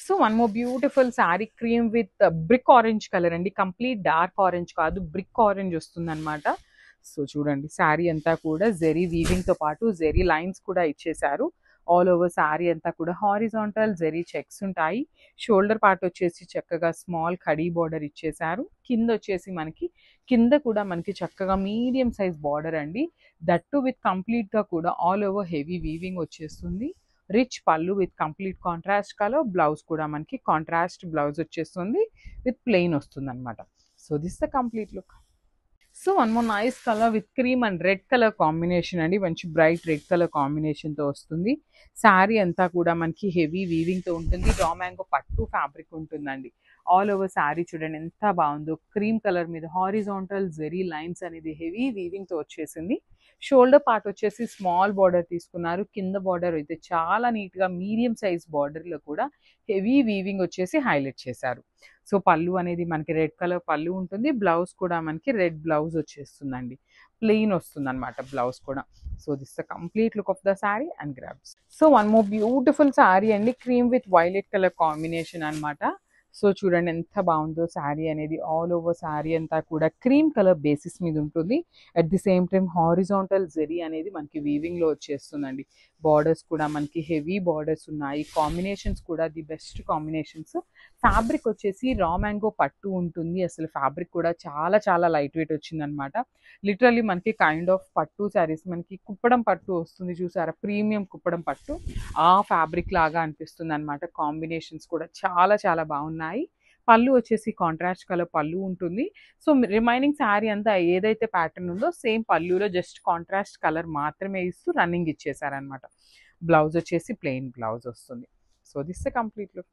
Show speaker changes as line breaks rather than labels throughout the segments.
So one more beautiful sari cream with brick orange colour అండి. Complete dark orange కాదు, brick orange వస్తుంది అనమాట. So చూడండి శారీ అంతా కూడా జెరీ వీవింగ్ తో పాటు జెరీ లైన్స్ కూడా ఇచ్చేసారు. ఆల్ ఓవర్ శారీ అంతా కూడా హారిజాంటల్ జెరీ చెక్స్ ఉంటాయి. షోల్డర్ పార్ట్ వచ్చేసి చక్కగా స్మాల్ కడీ బార్డర్ ఇచ్చేసారు. కింద వచ్చేసి మనకి కింద కూడా మనకి చక్కగా మీడియం సైజ్ బార్డర్ అండి. దట్టు విత్ కంప్లీట్ గా కూడా ఆల్ ఓవర్ హెవీ వీవింగ్ వచ్చేస్తుంది. రిచ్ పళ్ళు with complete contrast colour. Blouse కూడా మనకి కాంట్రాస్ట్ బ్లౌజ్ వచ్చేస్తుంది విత్ ప్లెయిన్ వస్తుంది అనమాట. So this the complete look. So one more nice colour with cream and red colour combination అండి. మంచి బ్రైట్ రెడ్ కలర్ కాంబినేషన్తో వస్తుంది. శారీ అంతా కూడా మనకి హెవీ వీవింగ్తో ఉంటుంది. రా మ్యాంగో పట్టు ఫ్యాబ్రిక్ ఉంటుందండి. ఆల్ ఓవర్ శారీ చూడండి ఎంత బాగుందో. క్రీమ్ కలర్ మీద హారిజాంటల్ జెరీ లైన్స్ అనేది హెవీ వీవింగ్తో వచ్చేసింది. షోల్డర్ పార్ట్ వచ్చేసి స్మాల్ బార్డర్ తీసుకున్నారు. కింద బార్డర్ అయితే చాలా నీట్గా మీడియం సైజ్ బార్డర్లో కూడా హెవీ వీవింగ్ వచ్చేసి హైలైట్ చేశారు. సో పళ్ళు అనేది మనకి రెడ్ కలర్ పళ్ళు ఉంటుంది. బ్లౌజ్ కూడా మనకి రెడ్ బ్లౌజ్ వచ్చేస్తుందండి. ప్లెయిన్ వస్తుంది అనమాట బ్లౌజ్ కూడా. So this the complete look of the sari and grabs. So one more beautiful sari అండి. Cream with violet colour combination అనమాట. సో చూడండి ఎంత బాగుందో శారీ అనేది. ఆల్ ఓవర్ శారీ అంతా కూడా క్రీమ్ కలర్ బేసిస్ మీద ఉంటుంది. At the same time horizontal zari అనేది మనకి వీవింగ్ లో వచ్చేస్తుందండి. బార్డర్స్ కూడా మనకి హెవీ బార్డర్స్ ఉన్నాయి. కాంబినేషన్స్ కూడా ది బెస్ట్ కాంబినేషన్స్. ఫ్యాబ్రిక్ వచ్చేసి రా మ్యాంగో పట్టు ఉంటుంది. అసలు ఫ్యాబ్రిక్ కూడా చాలా చాలా లైట్ వెయిట్ వచ్చింది అనమాట. లిటరల్లీ మనకి కైండ్ ఆఫ్ పట్టు శారీస్ మనకి కుప్పడం పట్టు వస్తుంది చూసారా, ప్రీమియం కుప్పడం పట్టు ఆ ఫ్యాబ్రిక్ లాగా అనిపిస్తుంది అనమాట. కాంబినేషన్స్ కూడా చాలా చాలా బాగున్నాయి. పళ్ళు వచ్చేసి కాంట్రాస్ట్ కలర్ పళ్ళు ఉంటుంది. సో రిమైనింగ్ శారీ అంతా ఏదైతే ప్యాటర్న్ ఉందో సేమ్ పళ్ళులో జస్ట్ కాంట్రాస్ట్ కలర్ మాత్రమే ఇస్తూ రన్నింగ్ ఇచ్చేసారనమాట. బ్లౌజ్ వచ్చేసి ప్లెయిన్ బ్లౌజ్ వస్తుంది. So this complete look.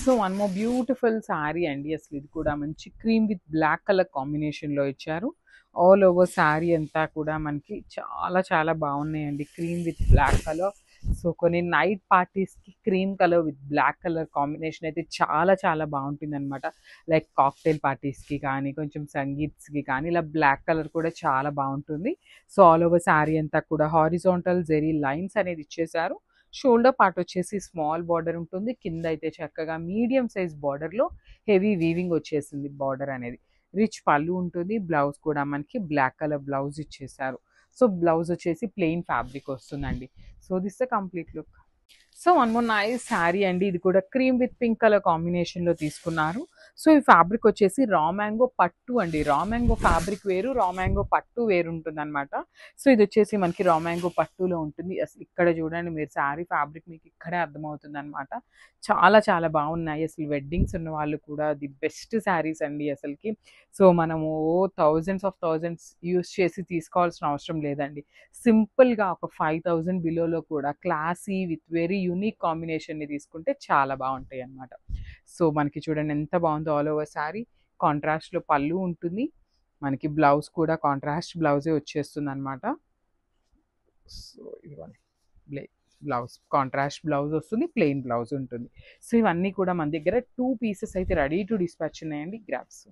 So one more beautiful sari అండి. అసలు ఇది కూడా మంచి క్రీమ్ విత్ బ్లాక్ కలర్ కాంబినేషన్లో ఇచ్చారు. ఆల్ ఓవర్ శారీ అంతా కూడా మనకి చాలా చాలా బాగున్నాయండి. Cream with black colour. So కొన్ని నైట్ పార్టీస్కి cream colour with black colour combination అయితే చాలా చాలా బాగుంటుంది అనమాట. లైక్ కాక్టైల్ పార్టీస్కి కానీ కొంచెం సంగీత్స్కి కానీ ఇలా బ్లాక్ కలర్ కూడా చాలా బాగుంటుంది. సో ఆల్ ఓవర్ శారీ అంతా కూడా హారిజాంటల్ జెరీ లైన్స్ అనేది ఇచ్చేసారు. షోల్డర్ పార్ట్ వచ్చేసి స్మాల్ బార్డర్ ఉంటుంది. కింద అయితే చక్కగా మీడియం సైజ్ బార్డర్లో హెవీ వీవింగ్ వచ్చేసింది బార్డర్ అనేది. రిచ్ పళ్ళు ఉంటుంది. బ్లౌజ్ కూడా మనకి బ్లాక్ కలర్ బ్లౌజ్ ఇచ్చేసారు. సో బ్లౌజ్ వచ్చేసి ప్లెయిన్ ఫ్యాబ్రిక్ వస్తుందండి. So this the complete look. So one more nice sari అండి. ఇది కూడా క్రీమ్ విత్ పింక్ కలర్ కాంబినేషన్లో తీసుకున్నారు. సో ఈ ఫ్యాబ్రిక్ వచ్చేసి రా మ్యాంగో పట్టు అండి. రా మ్యాంగో ఫ్యాబ్రిక్ వేరు, రా మ్యాంగో పట్టు వేరు ఉంటుంది అనమాట. సో ఇది వచ్చేసి మనకి రా మ్యాంగో పట్టులో ఉంటుంది. అసలు ఇక్కడ చూడండి మీరు శారీ ఫ్యాబ్రిక్ మీకు ఇక్కడే అర్థమవుతుంది అనమాట. చాలా చాలా బాగున్నాయి. అసలు వెడ్డింగ్స్ ఉన్న వాళ్ళు కూడా ది బెస్ట్ శారీస్ అండి అసలుకి. సో మనము థౌజండ్స్ ఆఫ్ థౌజండ్స్ యూస్ చేసి తీసుకోవాల్సిన అవసరం లేదండి. సింపుల్గా ఒక 5000 బిలోలో కూడా క్లాసీ విత్ వెరీ యూనిక్ కాంబినేషన్ని తీసుకుంటే చాలా బాగుంటాయి అన్నమాట. సో మనకి చూడండి ఎంత బాగుందో. ఆల్ ఓవర్ శారీ కాంట్రాస్ట్లో పళ్ళు ఉంటుంది. మనకి బ్లౌజ్ కూడా కాంట్రాస్ట్ బ్లౌజే వచ్చేస్తుంది అనమాట. సో ఇదిగోండి బ్లౌజ్ కాంట్రాస్ట్ బ్లౌజ్ వస్తుంది, ప్లెయిన్ బ్లౌజ్ ఉంటుంది. సో ఇవన్నీ కూడా మన దగ్గర 2 పీసెస్ అయితే రెడీ టు డిస్పాచ్ ఉన్నాయండి. గ్రాబ్స్.